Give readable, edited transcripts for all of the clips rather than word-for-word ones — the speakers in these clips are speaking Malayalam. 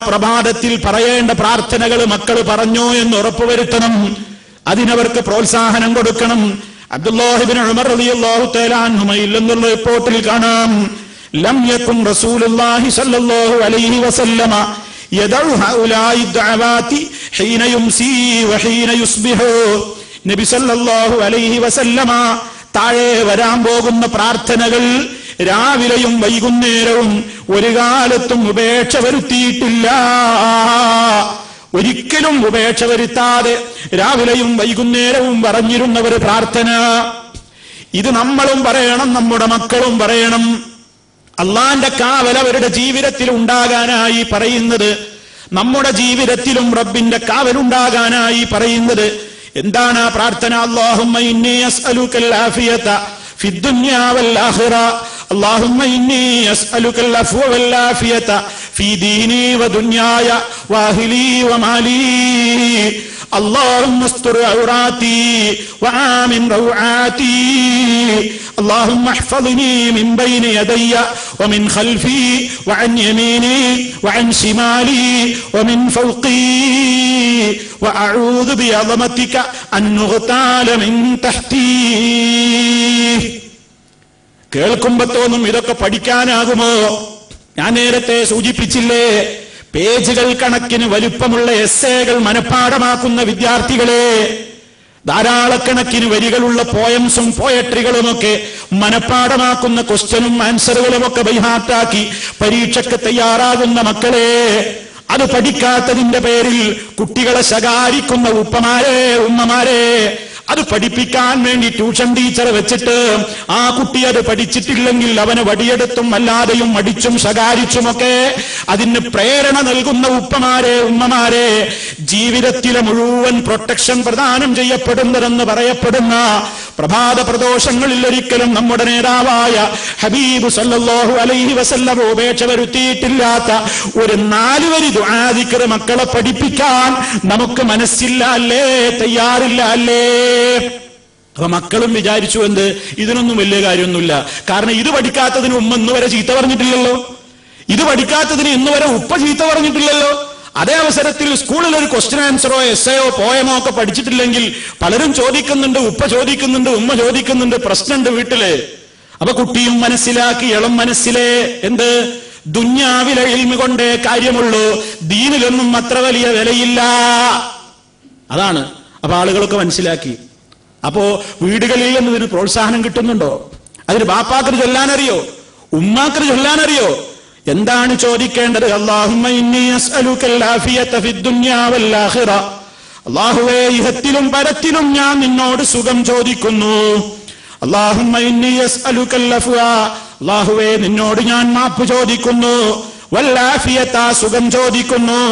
പ്രഭാതത്തിൽ പറയേണ്ട പ്രാർത്ഥനകൾ മക്കൾ പറഞ്ഞോ എന്ന് ഉറപ്പുവരുത്തണം. അതിനവർക്ക് പ്രോത്സാഹനം കൊടുക്കണം. അബ്ദുല്ലാഹി ഇബ്നു ഉമർ റളിയല്ലാഹു തആല അൻഹുമയിൽ നിന്നുള്ള റിപ്പോർട്ടിൽ കാണാം, ലം യകുൻ റസൂലുള്ളാഹി സ്വല്ലല്ലാഹു അലൈഹി വസല്ലമ യദഉ ഹൗലായി ദഅവാതി ഹീന യുംസി വഹീന യുസ്ബിഹു. നബി സല്ലല്ലാഹു അലൈഹി വസല്ലമ താഴെ വരാൻ പോകുന്ന പ്രാർത്ഥനകൾ രാവിലെയും വൈകുന്നേരവും ഒരു കാലത്തും ഉപേക്ഷ വരുത്തിയിട്ടില്ല. ഒരിക്കലും ഉപേക്ഷ വരുത്താതെ രാവിലെയും വൈകുന്നേരവും പറഞ്ഞിരുന്ന ഒരു പ്രാർത്ഥന. ഇത് നമ്മളും പറയണം, നമ്മുടെ മക്കളും പറയണം. അള്ളാന്റെ കാവൽ അവരുടെ ജീവിതത്തിൽ ഉണ്ടാകാനായി പറയുന്നത്, നമ്മുടെ ജീവിതത്തിലും റബ്ബിന്റെ കാവലുണ്ടാകാനായി പറയുന്നത് എന്താണ് ആ പ്രാർത്ഥന? അല്ലാഹുമ്മ ഇന്നി അസ്അലുകൽ ആഫിയത ഫിദ്ദുനിയ വൽ ആഖിറ. അല്ലാഹുമ്മ ഇന്നി അസ്അലുകൽ അഫ്വ വൽ ആഫിയത ഫീ ദീനി വദുനിയായ വഅഹ്ലി വമാലി. اللهم استر عوراتي وآمن روعاتي. اللهم احفظني من بين يدي ومن خلفي وعن يميني وعن شمالي ومن فوقي وأعوذ بعظمتك أن نغتال من تحتي. കേൾക്കുമ്പോ തോന്നും ഇതൊക്കെ പഠിക്കാനാകുമോ? ഞാൻ നേരത്തെ സൂചിപ്പിച്ചില്ലേ, പേജുകൾ കണക്കിന് വലുപ്പമുള്ള എസ്സേകൾ മനഃപ്പാഠമാക്കുന്ന വിദ്യാർത്ഥികളെ, ധാരാളക്കണക്കിന് വരികളുള്ള പോയംസും പോയട്രികളുമൊക്കെ മനഃപ്പാഠമാക്കുന്ന ക്വസ്റ്റ്യനും ആൻസറുകളുമൊക്കെ ബൈഹാർട്ടാക്കി പരീക്ഷയ്ക്ക് തയ്യാറാകുന്ന മക്കളെ, അത് പഠിക്കാത്തതിന്റെ പേരിൽ കുട്ടികളെ ശകാരിക്കുന്ന ഉമ്മമാരെ, അത് പഠിപ്പിക്കാൻ വേണ്ടി ട്യൂഷൻ ടീച്ചറെ വെച്ചിട്ട് ആ കുട്ടി അത് പഠിച്ചിട്ടില്ലെങ്കിൽ അവനെ വടിയെടുത്തും അല്ലാതെയും അടിച്ചും ശകാരിച്ചുമൊക്കെ അതിന് പ്രേരണ നൽകുന്ന ഉമ്മമാരെ, ജീവിതത്തിലെ മുഴുവൻ പ്രൊട്ടക്ഷൻ പ്രദാനം ചെയ്യപ്പെടുന്നതെന്ന് പറയപ്പെടുന്ന പ്രഭാത പ്രദോഷങ്ങളിൽ ഒരിക്കലും നമ്മുടെ നേതാവായ ഹബീബ് സല്ലല്ലാഹു അലൈഹി വസല്ലം ഉപേക്ഷ വരുത്തിയിട്ടില്ലാത്ത ഒരു 4 വരി ദുആ ദിക്ർ മക്കളെ പഠിപ്പിക്കാൻ നമുക്ക് മനസ്സില്ല അല്ലേ, തയ്യാറില്ല അല്ലേ? അപ്പൊ മക്കളും വിചാരിച്ചു എന്ത്, ഇതിനൊന്നും വലിയ കാര്യമൊന്നുമില്ല. കാരണം ഇത് പഠിക്കാത്തതിന് ഉമ്മ ഇന്ന് വരെ ചീത്ത പറഞ്ഞിട്ടില്ലല്ലോ, ഇത് പഠിക്കാത്തതിന് ഇന്ന് വരെ ഉപ്പ ചീത്ത പറഞ്ഞിട്ടില്ലല്ലോ. അതേ അവസരത്തിൽ സ്കൂളിൽ ഒരു ക്വസ്റ്റ്യൻ ആൻസറോ എസ്സേയോ പോയമോ ഒക്കെ പഠിച്ചിട്ടില്ലെങ്കിൽ പലരും ചോദിക്കുന്നുണ്ട്, ഉപ്പ ചോദിക്കുന്നുണ്ട്, ഉമ്മ ചോദിക്കുന്നുണ്ട്, പ്രശ്നമുണ്ട് വീട്ടില്. അപ്പൊ കുട്ടിയും മനസ്സിലാക്കി, ഇളം മനസ്സിലെ എന്ത്, ദുന്യാവിലെ ഇൽമ കൊണ്ടേ കാര്യമുള്ളൂ, ദീനിലൊന്നും അത്ര വലിയ വിലയില്ല. അതാണ്. അപ്പൊ ആളുകളൊക്കെ മനസ്സിലാക്കി. അപ്പോ വീടുകളിൽ നിന്ന് ഇതിന് പ്രോത്സാഹനം കിട്ടുന്നുണ്ടോ? അതിന് ബാപ്പാക്കർ ചൊല്ലാനറിയോ? ഉമ്മാക്കർ ചൊല്ലാനറിയോ? എന്താണ് ചോദിക്കേണ്ടത്? അല്ലാഹുമ്മ ഇന്നി അസ്അലുകൽ ആഫിയത ഫിദ്ദുനിയ വൽ ആഖിറ. അല്ലാഹുവേ, ഇഹത്തിലും പരത്തിലും ഞാൻ നിന്നോട് സുഖം ചോദിക്കുന്നു. അല്ലാഹുമ്മ ഇന്നി അസ്അലുകൽ അഫ്വ. അല്ലാഹുവേ, നിന്നോട് ഞാൻ മാപ്പ് ചോദിക്കുന്നു. വൽ ആഫിയത, സുഖം ചോദിക്കുന്നു.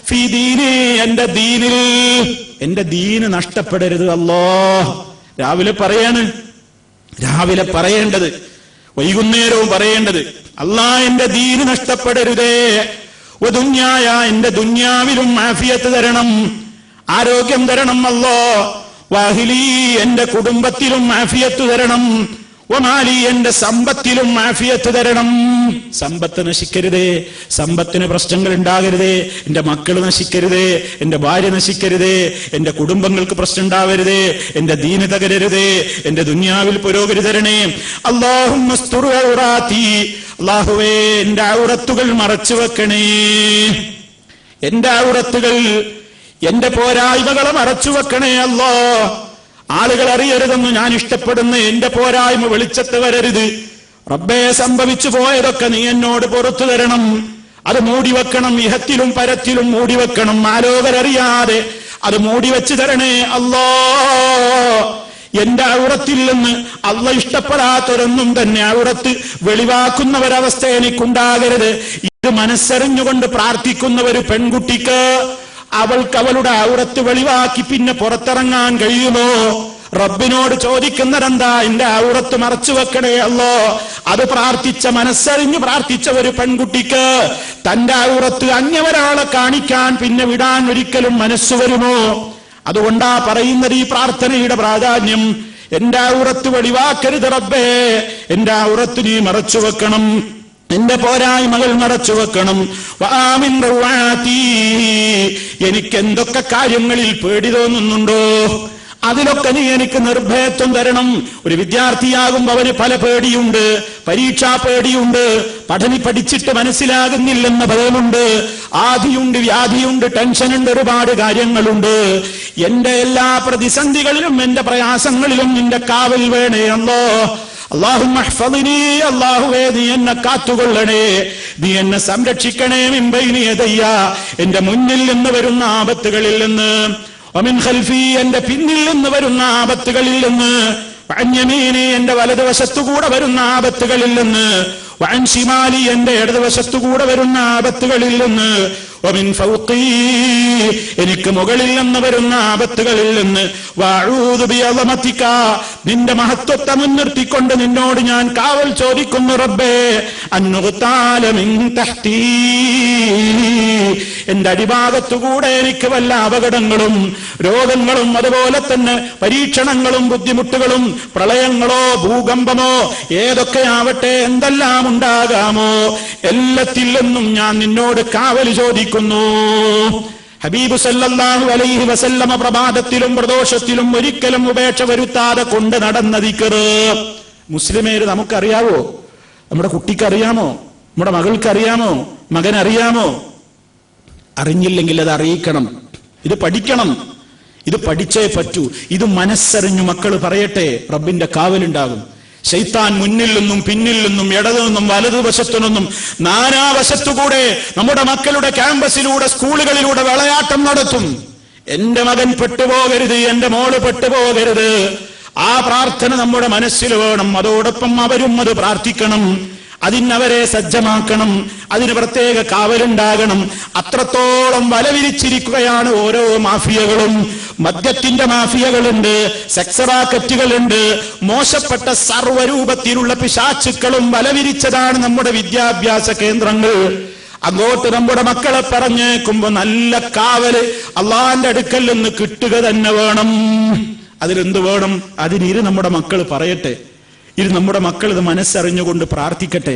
ഫീ ദീനി, എന്റെ ദീനിൽ, എന്റെ ദീന് നഷ്ടപ്പെടരുത് അല്ലാഹ്. രാവിലെ പറയേണ്ടത്, വൈകുന്നേരവും പറയേണ്ടത്, അല്ലാഹ് എന്റെ ദീന് നഷ്ടപ്പെടരുതേ. വദുന്യായ, എന്റെ ദുന്യാവിലും ആഫിയത്ത് തരണം, ആരോഗ്യം തരണം അല്ലാഹ്. വഅഹ്ലി, എന്റെ കുടുംബത്തിലും ആഫിയത്ത് തരണം. വമാലി, എന്റെ സമ്പത്തിലും ആഫിയത്ത് തരണം. സമ്പത്ത് നശിക്കരുതേ, സമ്പത്തിന് പ്രശ്നങ്ങൾ ഉണ്ടാകരുതേ, എന്റെ മക്കൾ നശിക്കരുതേ, എന്റെ ഭാര്യ നശിക്കരുതേ, എന്റെ കുടുംബങ്ങൾക്ക് പ്രശ്നം ഉണ്ടാവരുതേ, എന്റെ ദീന് തകരരുതേ, എന്റെ ദുനിയാവിൽ പുരോഗതി തരണേ. അല്ലാഹുമ്മ സ്തുർ ഔറാത്തി. അല്ലാഹുവേ, എന്റെ ഔറത്തുകൾ മറച്ചു വെക്കണേ. എന്റെ ഔറത്തുകൾ, എന്റെ പോരായ്മകളെ മറച്ചു വെക്കണേ അല്ലാഹ്. ആളുകൾ അറിയരുതെന്ന് ഞാൻ ഇഷ്ടപ്പെടുന്ന എന്റെ പോരായ്മ വെളിച്ചത്ത് വരരുത്. റബ്ബേ, സംഭവിച്ചു പോയതൊക്കെ നീ എന്നോട് പുറത്തു തരണം. അത് മൂടിവെക്കണം, ഇഹത്തിലും പരത്തിലും മൂടിവെക്കണം, ആലോകരറിയാതെ അത് മൂടിവെച്ച് തരണേ അല്ലാഹ്. എന്റെ ഔറത്തിൽ നിന്ന് അല്ലാഹ് ഇഷ്ടപ്പെടാത്തൊരൊന്നും തന്നെ ഔറത്ത് വെളിവാക്കുന്ന ഒരവസ്ഥ എനിക്കുണ്ടാകരുത്. ഇത് മനസ്സറിഞ്ഞുകൊണ്ട് പ്രാർത്ഥിക്കുന്ന ഒരു പെൺകുട്ടിക്ക് അവൾക്ക് അവളുടെ ഔറത്ത് വെളിവാക്കി പിന്നെ പുറത്തിറങ്ങാൻ കഴിയുമോ? റബ്ബിനോട് ചോദിക്കുന്നതെന്താ? എന്റെ ഔറത്ത് മറച്ചു വെക്കണേ അല്ലോ. അത് പ്രാർത്ഥിച്ച, മനസ്സറിഞ്ഞ് പ്രാർത്ഥിച്ച ഒരു പെൺകുട്ടിക്ക് തന്റെ ഔറത്ത് അന്യവരാളെ കാണിക്കാൻ പിന്നെ വിടാൻ ഒരിക്കലും മനസ്സു വരുമോ? അതുകൊണ്ടാ പറയുന്നത് ഈ പ്രാർത്ഥനയുടെ പ്രാധാന്യം. എന്റെ ഔറത്ത് വെളിവാക്കരുത് റബ്ബേ, എന്റെ ഔറത്ത് നീ മറച്ചു വെക്കണം. എന്റെ പോരായ്മകൾ മറച്ചു വെക്കണം. വആമിൻ റവാതി, എനിക്ക് എന്തൊക്കെ കാര്യങ്ങളിൽ പേടി തോന്നുന്നുണ്ടോ അതിലൊക്കെ നീ എനിക്ക് നിർഭയത്വം തരണം. ഒരു വിദ്യാർത്ഥിയാകുമ്പോൾ അവന് പല പേടിയുണ്ട്, പരീക്ഷാ പേടിയുണ്ട്, പഠിച്ചിട്ട് മനസ്സിലാകുന്നില്ലെന്ന ഭയമുണ്ട്, ആദിയുണ്ട്, വ്യാധിയുണ്ട്, ടെൻഷനുണ്ട്, ഒരുപാട് കാര്യങ്ങളുണ്ട്. എന്റെ എല്ലാ പ്രതിസന്ധികളിലും എന്റെ പ്രയാസങ്ങളിലും നിന്റെ കാവൽ വേണേ അല്ലോ. അല്ലാഹുമ്മ ഹ്ഫദ്നി, അല്ലാഹുവേ നീ എന്നെ കാത്തുകൊള്ളണേ, നീ എന്നെ സംരക്ഷിക്കണേ. മിൻ ബൈനി യദയ്യ, എന്റെ മുന്നിൽ നിന്ന് വരുന്ന ആപത്തുകളിൽ നിന്ന്, വമിൻ ഖൽഫി, എന്റെ പിന്നിൽ നിന്ന് വരുന്ന ആപത്തുകളിൽ നിന്ന്, വഅൻ യമീനി, എന്റെ വലതുവശത്തുകൂടെ വരുന്ന ആപത്തുകളിൽ നിന്ന്, വഅൻ ശിമാലി, എന്റെ ഇടതുവശത്തുകൂടെ വരുന്ന ആപത്തുകളിൽ നിന്ന്, വമിൻ ഫൗഖി, എനിക്ക് മുകളിൽ നിന്ന് വരുന്ന ആപത്തുകളിൽ നിന്ന്, വഅഊദു ബിഅളമതിക, നിന്റെ മഹത്വത്തെ മുൻനിർത്തിക്കൊണ്ട് നിന്നോട് ഞാൻ കാവൽ ചോദിക്കുന്നു റബ്ബേ, അൻനുഗ്താല മിൻ തഹ്തി, എന്റെ അടിഭാഗത്തുകൂടെ എനിക്ക് വല്ല അപകടങ്ങളും രോഗങ്ങളും അതുപോലെ തന്നെ പരീക്ഷണങ്ങളും ബുദ്ധിമുട്ടുകളും പ്രളയങ്ങളോ ഭൂകമ്പമോ ഏതൊക്കെയാവട്ടെ എന്തെല്ലാം ഉണ്ടാകാമോ എല്ലാത്തിൽ നിന്നും ഞാൻ നിന്നോട് കാവൽ ചോദിക്കുന്നു. ഹബീബ് സല്ലല്ലാഹു അലൈഹി വസല്ലമ പ്രഭാതത്തിലും പ്രദോഷത്തിലും ഒരിക്കലും ഉപേക്ഷ വരുത്താതെ കൊണ്ട് നടന്ന ദിക്ർ. മുസ്ലിമേര് നമുക്കറിയാവോ? നമ്മുടെ കുട്ടിക്കറിയാമോ? നമ്മുടെ മകൾക്കറിയാമോ? മകനറിയാമോ? അറിഞ്ഞില്ലെങ്കിൽ അത് അറിയിക്കണം. ഇത് പഠിക്കണം. ഇത് പഠിച്ചേ പറ്റൂ. ഇത് മനസ്സറിഞ്ഞു മക്കൾ പറയട്ടെ, റബ്ബിന്റെ കാവലുണ്ടാകും. ശൈത്താൻ മുന്നിൽ നിന്നും പിന്നിൽ നിന്നും ഇടതു നിന്നും വലതുവശത്തു നിന്നും നാനാവശത്തുകൂടെ നമ്മുടെ മക്കളുടെ ക്യാമ്പസിലൂടെ സ്കൂളുകളിലൂടെ വിളയാട്ടം നടത്തും. എന്റെ മകൻ പെട്ടുപോകരുത്, എന്റെ മോള് പെട്ടുപോകരുത്. ആ പ്രാർത്ഥന നമ്മുടെ മനസ്സിൽ വേണം. അതോടൊപ്പം അവരും അത് പ്രാർത്ഥിക്കണം. അതിനവരെ സജ്ജമാക്കണം. അതിന് പ്രത്യേക കാവലുണ്ടാകണം. അത്രത്തോളം വലവിരിച്ചിരിക്കുകയാണ് ഓരോ മാഫിയകളും. മദ്യത്തിന്റെ മാഫിയകളുണ്ട്, സെക്സ് റാക്കറ്റുകളുണ്ട്, മോശപ്പെട്ട സർവ്വരൂപത്തിലുള്ള പിശാചുക്കളും വലവിരിച്ചതാണ് നമ്മുടെ വിദ്യാഭ്യാസ കേന്ദ്രങ്ങൾ. അങ്ങോട്ട് നമ്മുടെ മക്കളെ പറഞ്ഞേക്കുമ്പോ നല്ല കാവല് അള്ളാന്റെ അടുക്കൽ നിന്ന് കിട്ടുക തന്നെ വേണം. അതിലെന്ത് വേണം? അതിനിര് നമ്മുടെ മക്കൾ പറയട്ടെ. ഇത് നമ്മുടെ മക്കൾ ഇത് മനസ്സറിഞ്ഞുകൊണ്ട് പ്രാർത്ഥിക്കട്ടെ.